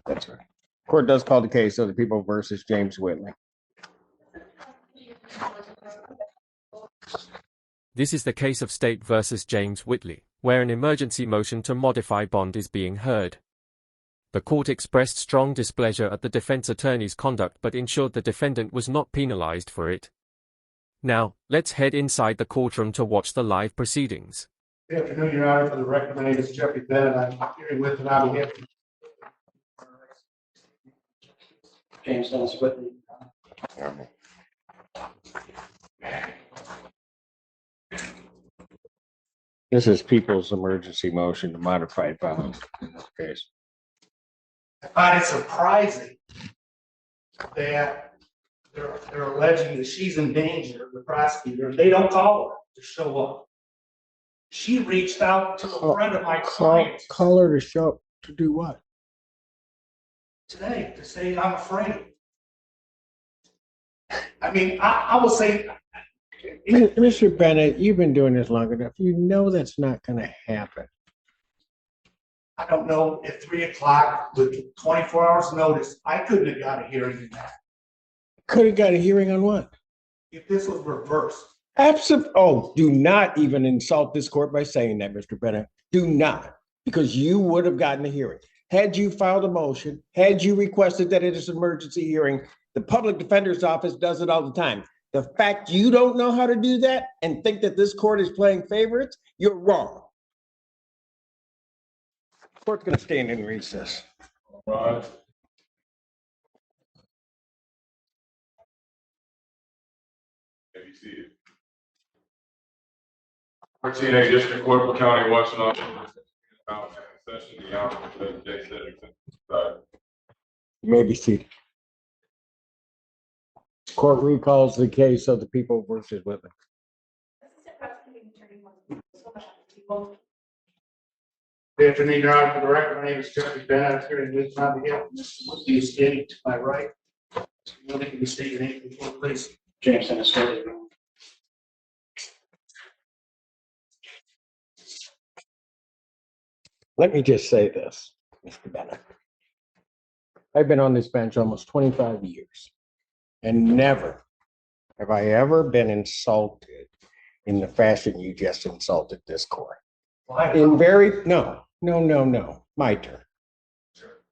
That's right. Court does call the case of the people versus James Whitley. This is the case of State versus James Whitley, where an emergency motion to modify bond is being heard. The court expressed strong displeasure at the defense attorney's conduct but ensured the defendant was not penalized for it. Now, let's head inside the courtroom to watch the live proceedings. Good afternoon, Your Honor. For the record, my name is Jeffrey Bennett. I'm here with and I'm here. James Dennis Whitley. This is people's emergency motion to modify bond in this case. I find it surprising that they're alleging that she's in danger, the prosecutor, and they don't call her to show up. She reached out to a friend of my client. Call her to show up to do what? Today, to say I'm afraid. I mean, I will say, Mr. Bennett, you've been doing this long enough. You know that's not going to happen. I don't know, at 3 o'clock with 24 hours notice, I couldn't have got a hearing in that. Could have got a hearing on what? If this was reversed. Absolutely. Oh, do not even insult this court by saying that, Mr. Bennett. Do not, because you would have gotten a hearing. Had you filed a motion, had you requested that it is an emergency hearing, the public defender's office does it all the time. The fact you don't know how to do that and think that this court is playing favorites, you're wrong. Court's going to stand in recess. All right. Have you seated? 14A District Court for County, Washington. Session, the Honorable Judge JudgeSpeaks. You may be seated. Court recalls the case of the people versus Whitley. Good afternoon, Your Honor. For the record, my name is Jeffrey Bennett. I'm here in Newton on behalf of Mr. Whitley, standing to my right. Can you state your name before, please? James Dennis Whitley. Let me just say this, Mr. Bennett. I've been on this bench almost 25 years, and never have I ever been insulted in the fashion you just insulted this court. No, my turn. Sure.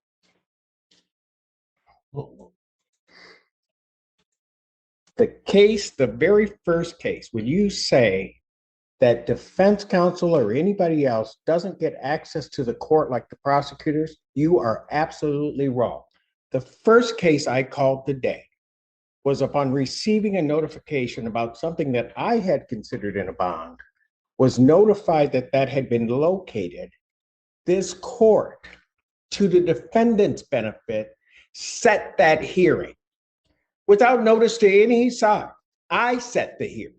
The very first case, when you say that defense counsel or anybody else doesn't get access to the court like the prosecutors, you are absolutely wrong. The first case I called today was upon receiving a notification about something that I had considered in a bond, was notified that that had been located. This court, to the defendant's benefit, set that hearing. Without notice to any side, I set the hearing.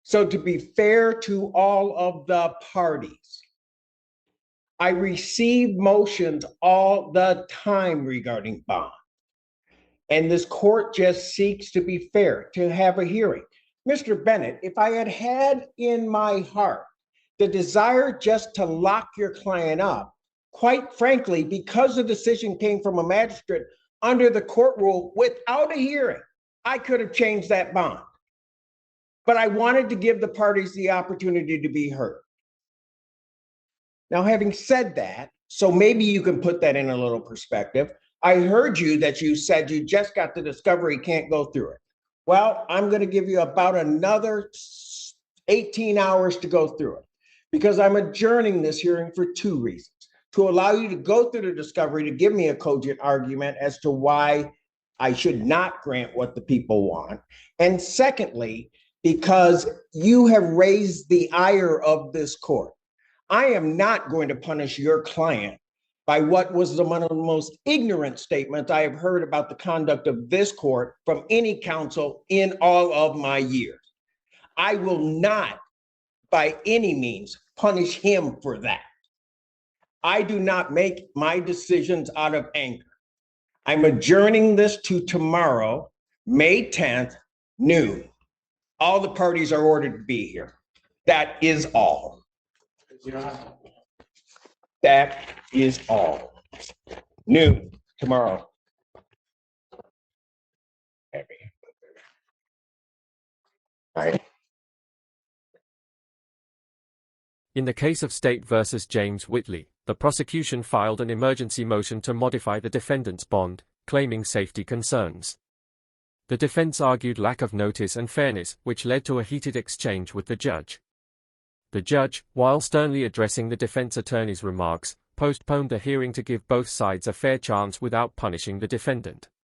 So to be fair to all of the parties, I receive motions all the time regarding bond. And this court just seeks to be fair, to have a hearing. Mr. Bennett, if I had had in my heart the desire just to lock your client up, quite frankly, because the decision came from a magistrate under the court rule without a hearing, I could have changed that bond. But I wanted to give the parties the opportunity to be heard. Now, having said that, so maybe you can put that in a little perspective. I heard you that you said you just got the discovery, can't go through it. Well, I'm going to give you about another 18 hours to go through it because I'm adjourning this hearing for two reasons. To allow you to go through the discovery, to give me a cogent argument as to why I should not grant what the people want. And secondly, because you have raised the ire of this court. I am not going to punish your client by what was one of the most ignorant statements I have heard about the conduct of this court from any counsel in all of my years. I will not, by any means, punish him for that. I do not make my decisions out of anger. I'm adjourning this to tomorrow, May 10th, noon. All the parties are ordered to be here. That is all. That is all. noon tomorrow. All right. In the case of State versus James Whitley, the prosecution filed an emergency motion to modify the defendant's bond, claiming safety concerns. The defense argued lack of notice and fairness, which led to a heated exchange with the judge. The judge, while sternly addressing the defense attorney's remarks, postponed the hearing to give both sides a fair chance without punishing the defendant.